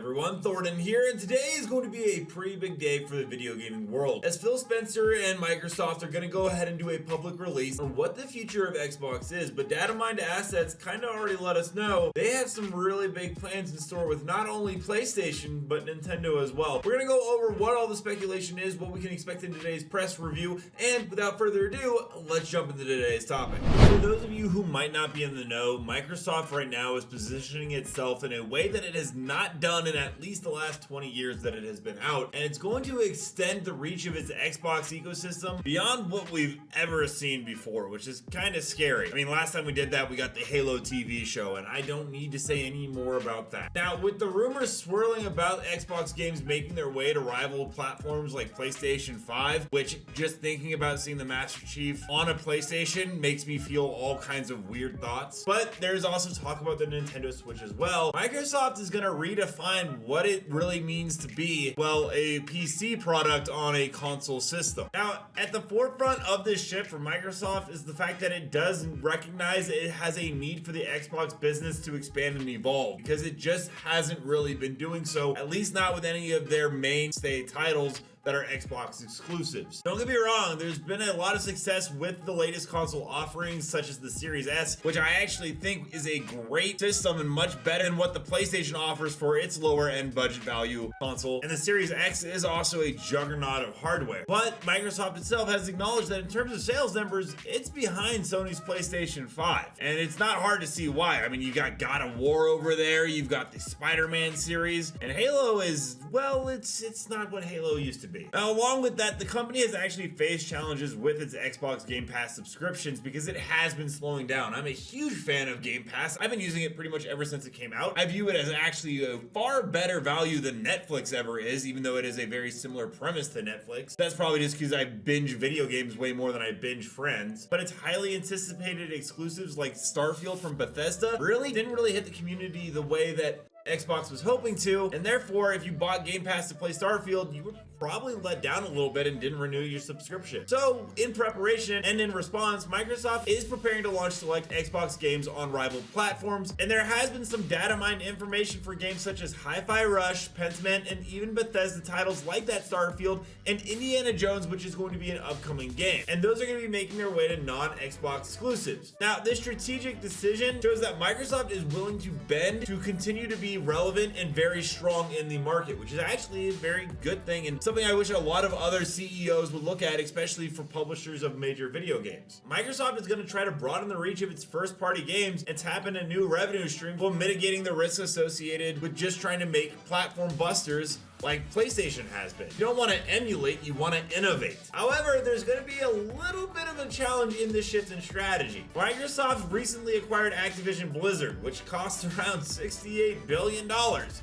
everyone, Thornton here, and today is going to be a pretty big day for the video gaming world, as Phil Spencer and Microsoft are going to go ahead and do a public release on what the future of Xbox is. But data mined assets kind of already let us know they have some really big plans in store with not only PlayStation but Nintendo as well. We're going to go over what all the speculation is, what we can expect in today's press review, and without further ado, let's jump into today's topic. For those of you who might not be in the know, Microsoft right now is positioning itself in a way that it has not done in at least the last 20 years that it has been out, and it's going to extend the reach of its Xbox ecosystem beyond what we've ever seen before, which is kind of scary. I mean, last time we did that, we got the Halo TV show, and I don't need to say any more about that. Now, with the rumors swirling about Xbox games making their way to rival platforms like PlayStation 5, which just thinking about seeing the Master Chief on a PlayStation makes me feel all kinds of weird thoughts. But there's also talk about the Nintendo Switch as well. Microsoft is going to redefine what it really means to be, well, a PC product on a console system. Now, at the forefront of this shift for Microsoft is the fact that it does recognize that it has a need for the Xbox business to expand and evolve, because it just hasn't really been doing so, at least not with any of their mainstay titles that are Xbox exclusives. Don't get me wrong, there's been a lot of success with the latest console offerings, such as the Series S, which I actually think is a great system and much better than what the PlayStation offers for its lower end budget value console. And the Series X is also a juggernaut of hardware. But Microsoft itself has acknowledged that in terms of sales numbers, it's behind Sony's PlayStation 5. And it's not hard to see why. I mean, you've got God of War over there, you've got the Spider-Man series, and Halo is, well, it's not what Halo used to be. Now, along with that, the company has actually faced challenges with its Xbox Game Pass subscriptions because it has been slowing down. I'm a huge fan of Game Pass. I've been using it pretty much ever since it came out. I view it as actually a far better value than Netflix ever is, even though it is a very similar premise to Netflix. That's probably just because I binge video games way more than I binge Friends. But its highly anticipated exclusives like Starfield from Bethesda didn't really hit the community the way that Xbox was hoping to, and therefore if you bought Game Pass to play Starfield, you were probably let down a little bit and didn't renew your subscription. So in preparation and in response, Microsoft is preparing to launch select Xbox games on rival platforms, and there has been some data mined information for games such as Hi-Fi Rush, Pentiment, and even Bethesda titles like that Starfield and Indiana Jones, which is going to be an upcoming game, and those are going to be making their way to non-Xbox exclusives. Now, this strategic decision shows that Microsoft is willing to bend to continue to be relevant and very strong in the market, which is actually a very good thing and something I wish a lot of other CEOs would look at, especially for publishers of major video games. Microsoft is going to try to broaden the reach of its first-party games and tap into new revenue streams while mitigating the risks associated with just trying to make platform busters like PlayStation has been. You don't want to emulate, you want to innovate. However, there's going to be a little bit of a challenge in this shift in strategy. Microsoft recently acquired Activision Blizzard, which costs around $68 billion,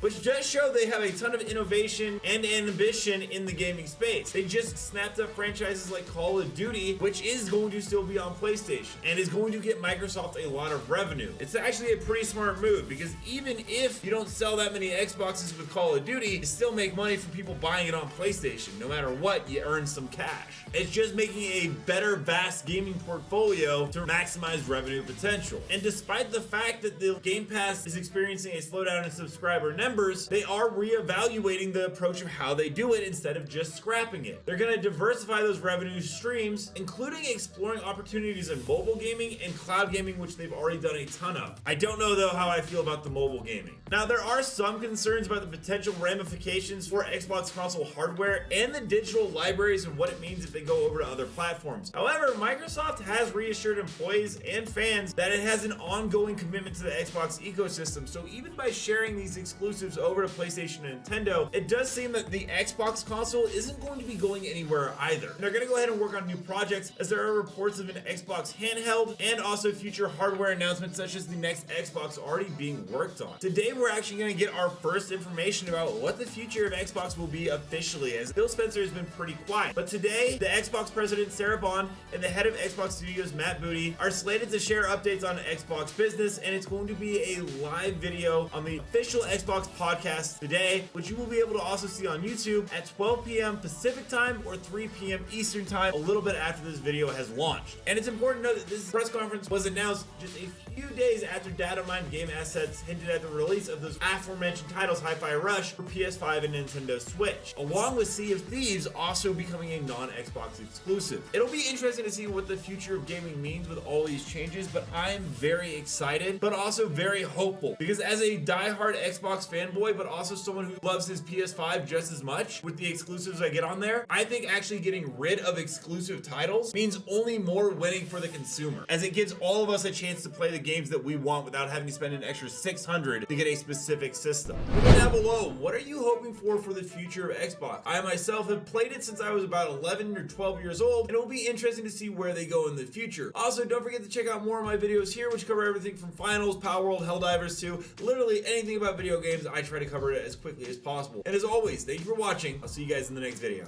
which just show they have a ton of innovation and ambition in the gaming space. They just snapped up franchises like Call of Duty, which is going to still be on PlayStation and is going to get Microsoft a lot of revenue. It's actually a pretty smart move, because even if you don't sell that many Xboxes with Call of Duty, you still make money from people buying it on PlayStation. No matter what, you earn some cash. It's just making a better, vast gaming portfolio to maximize revenue potential. And despite the fact that the Game Pass is experiencing a slowdown in subscriber numbers, they are reevaluating the approach of how they do it instead of just scrapping it. They're going to diversify those revenue streams, including exploring opportunities in mobile gaming and cloud gaming, which they've already done a ton of. I don't know though how I feel about the mobile gaming. Now, there are some concerns about the potential ramifications for Xbox console hardware and the digital libraries and what it means if they go over to other platforms. However, Microsoft has reassured employees and fans that it has an ongoing commitment to the Xbox ecosystem, so even by sharing these exclusives over to PlayStation and Nintendo, it does seem that the Xbox console isn't going to be going anywhere either. And they're going to go ahead and work on new projects, as there are reports of an Xbox handheld and also future hardware announcements such as the next Xbox already being worked on. Today, we're actually going to get our first information about what the future year of Xbox will be officially, as Phil Spencer has been pretty quiet. But today, the Xbox president Sarah Bond and the head of Xbox Studios Matt Booty are slated to share updates on Xbox business, and it's going to be a live video on the official Xbox podcast today, which you will be able to also see on YouTube at 12 p.m. Pacific time or 3 p.m. Eastern time, a little bit after this video has launched. And it's important to note that this press conference was announced just a few days after data mined game assets hinted at the release of those aforementioned titles Hi-Fi Rush for PS5 and Nintendo Switch, along with Sea of Thieves also becoming a non-Xbox exclusive. It'll be interesting to see what the future of gaming means with all these changes, but I'm very excited, but also very hopeful, because as a die-hard Xbox fanboy, but also someone who loves his PS5 just as much with the exclusives I get on there, I think actually getting rid of exclusive titles means only more winning for the consumer, as it gives all of us a chance to play the games that we want without having to spend an extra $600 to get a specific system. Comment down below, what are you hoping for the future of Xbox? I myself have played it since I was about 11 or 12 years old, and it will be interesting to see where they go in the future. Also, don't forget to check out more of my videos here, which cover everything from finals, Power World, Helldivers to literally anything about video games. I try to cover it as quickly as possible. And as always, thank you for watching. I'll see you guys in the next video.